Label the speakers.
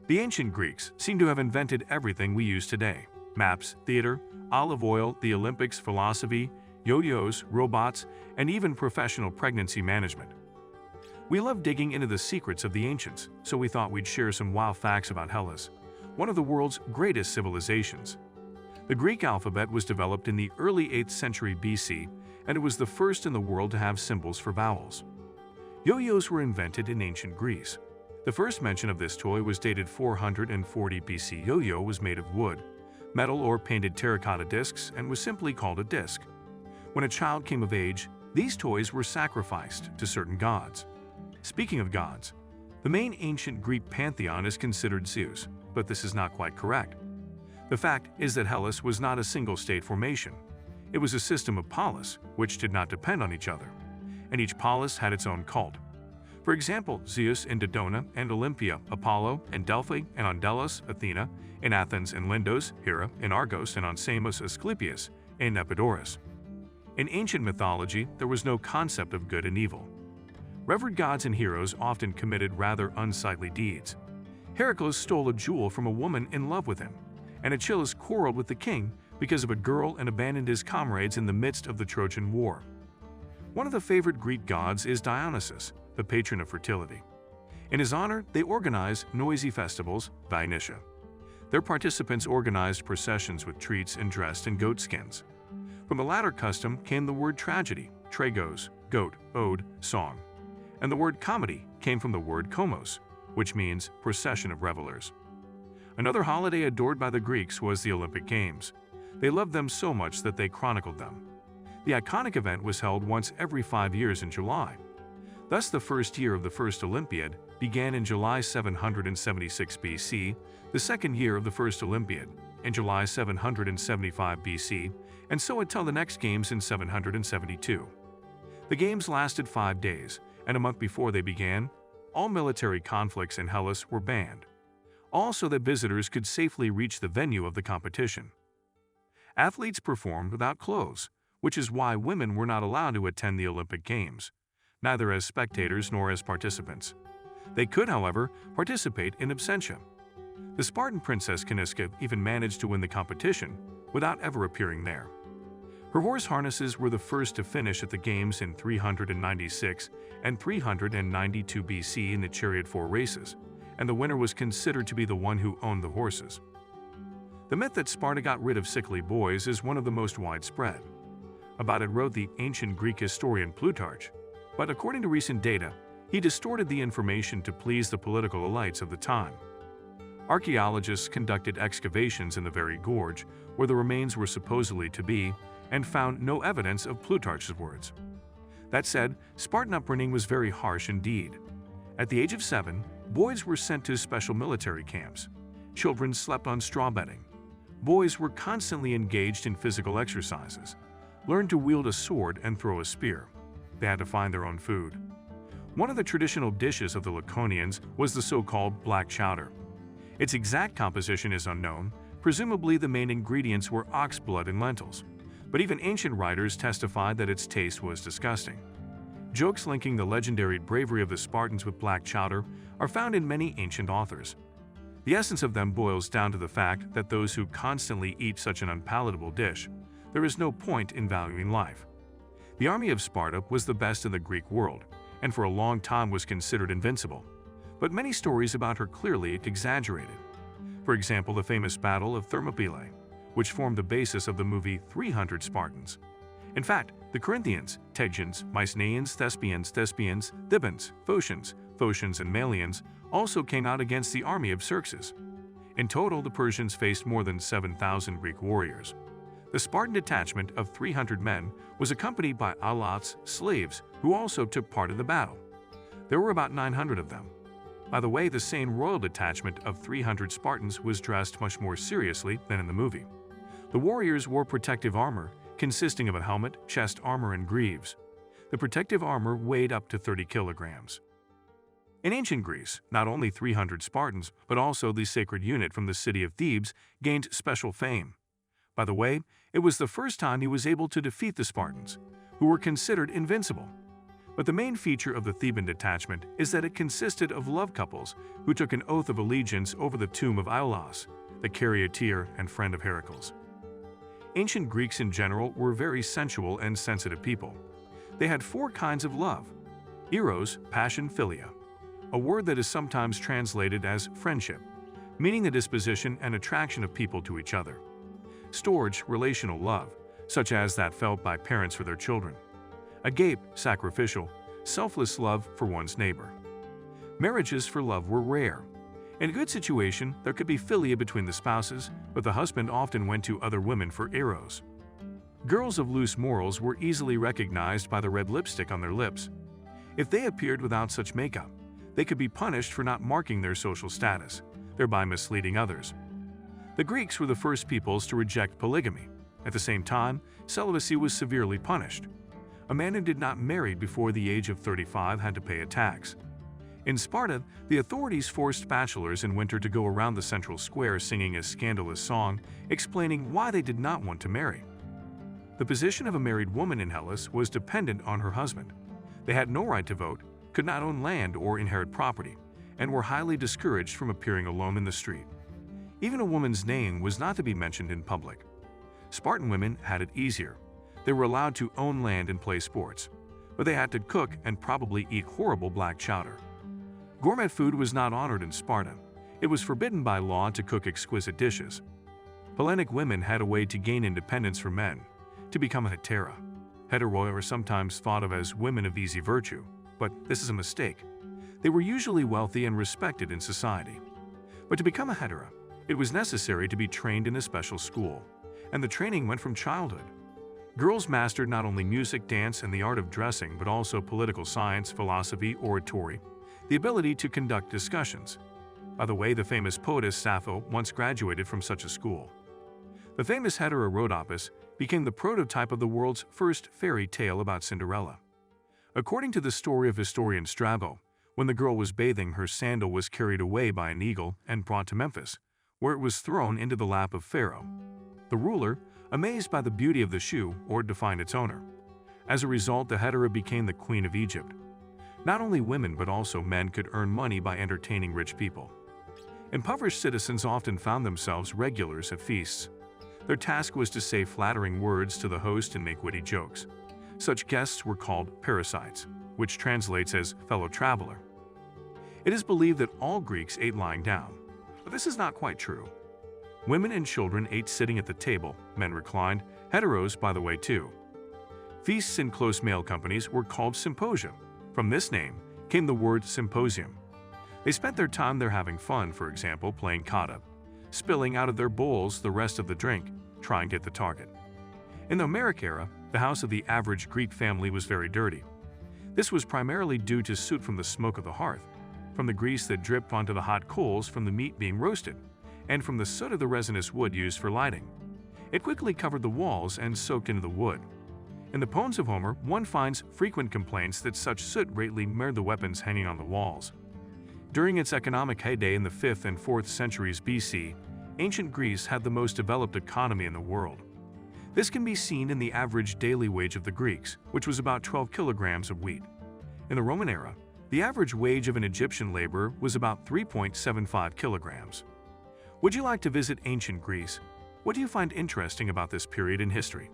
Speaker 1: The ancient Greeks seem to have invented everything we use today: maps, theater, olive oil, the Olympics, philosophy, yo-yos, robots, and even professional pregnancy management. We love digging into the secrets of the ancients, so we thought we'd share some wow facts about Hellas, one of the world's greatest civilizations. The Greek alphabet was developed in the early 8th century BC, and it was the first in the world to have symbols for vowels. Yo-yos were invented in ancient Greece. The first mention of this toy was dated 440 BC. Yo-yo was made of wood, metal, or painted terracotta discs and was simply called a disc. When a child came of age, these toys were sacrificed to certain gods. Speaking of gods, the main ancient Greek pantheon is considered Zeus, but this is not quite correct. The fact is that Hellas was not a single-state formation. It was a system of polis, which did not depend on each other, and each polis had its own cult. For example, Zeus in Dodona and Olympia, Apollo and Delphi and on Delos, Athena, in Athens and Lindos, Hera in Argos, and on Samos, Asclepius in Epidaurus. In ancient mythology, there was no concept of good and evil. Revered gods and heroes often committed rather unsightly deeds. Heracles stole a jewel from a woman in love with him, and Achilles quarreled with the king because of a girl and abandoned his comrades in the midst of the Trojan War. One of the favorite Greek gods is Dionysus, the patron of fertility. In his honor, they organize noisy festivals, Dionysia. Their participants organized processions with treats and dressed in goat skins. From the latter custom came the word tragedy, tragos, goat, ode, song. And the word comedy came from the word komos, which means procession of revelers. Another holiday adored by the Greeks was the Olympic Games. They loved them so much that they chronicled them. The iconic event was held once every 5 years in July. Thus, the first year of the first Olympiad began in July 776 BC, the second year of the first Olympiad in July 775 BC, and so until the next Games in 772. The Games lasted 5 days, and a month before they began, all military conflicts in Hellas were banned, all so that visitors could safely reach the venue of the competition. Athletes performed without clothes, which is why women were not allowed to attend the Olympic Games, neither as spectators nor as participants. They could, however, participate in absentia. The Spartan princess Caniska even managed to win the competition without ever appearing there. Her horse harnesses were the first to finish at the Games in 396 and 392 BC in the chariot 4 races, and the winner was considered to be the one who owned the horses. The myth that Sparta got rid of sickly boys is one of the most widespread. About it wrote the ancient Greek historian Plutarch, but according to recent data, he distorted the information to please the political elites of the time. Archaeologists conducted excavations in the very gorge where the remains were supposedly to be and found no evidence of Plutarch's words. That said, Spartan upbringing was very harsh indeed. At the age of 7, boys were sent to special military camps. Children slept on straw bedding. Boys were constantly engaged in physical exercises, learned to wield a sword and throw a spear. They had to find their own food. One of the traditional dishes of the Laconians was the so-called black chowder. Its exact composition is unknown. Presumably the main ingredients were ox blood and lentils, but even ancient writers testified that its taste was disgusting. Jokes linking the legendary bravery of the Spartans with black chowder are found in many ancient authors. The essence of them boils down to the fact that those who constantly eat such an unpalatable dish, there is no point in valuing life. The army of Sparta was the best in the Greek world, and for a long time was considered invincible, but many stories about her clearly exaggerated. For example, the famous Battle of Thermopylae, which formed the basis of the movie 300 Spartans. In fact, the Corinthians, Tegeans, Mycenaeans, Thespians, Thebans, Phocians, and Malians also came out against the army of Xerxes. In total, the Persians faced more than 7,000 Greek warriors. The Spartan detachment of 300 men was accompanied by alats, slaves, who also took part in the battle. There were about 900 of them. By the way, the same royal detachment of 300 Spartans was dressed much more seriously than in the movie. The warriors wore protective armor, consisting of a helmet, chest armor, and greaves. The protective armor weighed up to 30 kilograms. In ancient Greece, not only 300 Spartans, but also the sacred unit from the city of Thebes gained special fame. By the way, it was the first time he was able to defeat the Spartans, who were considered invincible. But the main feature of the Theban detachment is that it consisted of love couples who took an oath of allegiance over the tomb of Iolaus, the charioteer and friend of Heracles. Ancient Greeks in general were very sensual and sensitive people. They had 4 kinds of love: eros, passion, philia, a word that is sometimes translated as friendship, meaning the disposition and attraction of people to each other; storge, relational love, such as that felt by parents for their children; agape, sacrificial, selfless love for one's neighbor. Marriages for love were rare. In a good situation, there could be philia between the spouses, but the husband often went to other women for eros. Girls of loose morals were easily recognized by the red lipstick on their lips. If they appeared without such makeup, they could be punished for not marking their social status, thereby misleading others. The Greeks were the first peoples to reject polygamy. At the same time, celibacy was severely punished. A man who did not marry before the age of 35 had to pay a tax. In Sparta, the authorities forced bachelors in winter to go around the central square singing a scandalous song, explaining why they did not want to marry. The position of a married woman in Hellas was dependent on her husband. They had no right to vote, could not own land or inherit property, and were highly discouraged from appearing alone in the street. Even a woman's name was not to be mentioned in public. Spartan women had it easier. They were allowed to own land and play sports, but they had to cook and probably eat horrible black chowder. Gourmet food was not honored in Sparta. It was forbidden by law to cook exquisite dishes. Hellenic women had a way to gain independence from men, to become a hetera. Heteroi are sometimes thought of as women of easy virtue, but this is a mistake. They were usually wealthy and respected in society. But to become a hetera, it was necessary to be trained in a special school, and the training went from childhood. Girls mastered not only music, dance, and the art of dressing, but also political science, philosophy, oratory, the ability to conduct discussions. By the way, the famous poetess Sappho once graduated from such a school. The famous hetera Rhodopis became the prototype of the world's first fairy tale about Cinderella. According to the story of historian Strabo, when the girl was bathing, her sandal was carried away by an eagle and brought to Memphis, where it was thrown into the lap of Pharaoh. The ruler, amazed by the beauty of the shoe, ordered to find its owner. As a result, the hetera became the queen of Egypt. Not only women but also men could earn money by entertaining rich people. Impoverished citizens often found themselves regulars at feasts. Their task was to say flattering words to the host and make witty jokes. Such guests were called parasites, which translates as fellow traveler. It is believed that all Greeks ate lying down, but this is not quite true. Women and children ate sitting at the table, men reclined, heteros by the way too. Feasts in close male companies were called symposia. From this name came the word symposium. They spent their time there having fun, for example, playing kata, spilling out of their bowls the rest of the drink, trying to hit the target. In the Homeric era, the house of the average Greek family was very dirty. This was primarily due to soot from the smoke of the hearth, from the grease that dripped onto the hot coals from the meat being roasted, and from the soot of the resinous wood used for lighting. It quickly covered the walls and soaked into the wood. In the poems of Homer, one finds frequent complaints that such soot greatly marred the weapons hanging on the walls. During its economic heyday in the 5th and 4th centuries BC, ancient Greece had the most developed economy in the world. This can be seen in the average daily wage of the Greeks, which was about 12 kilograms of wheat. In the Roman era, the average wage of an Egyptian laborer was about 3.75 kilograms. Would you like to visit ancient Greece? What do you find interesting about this period in history?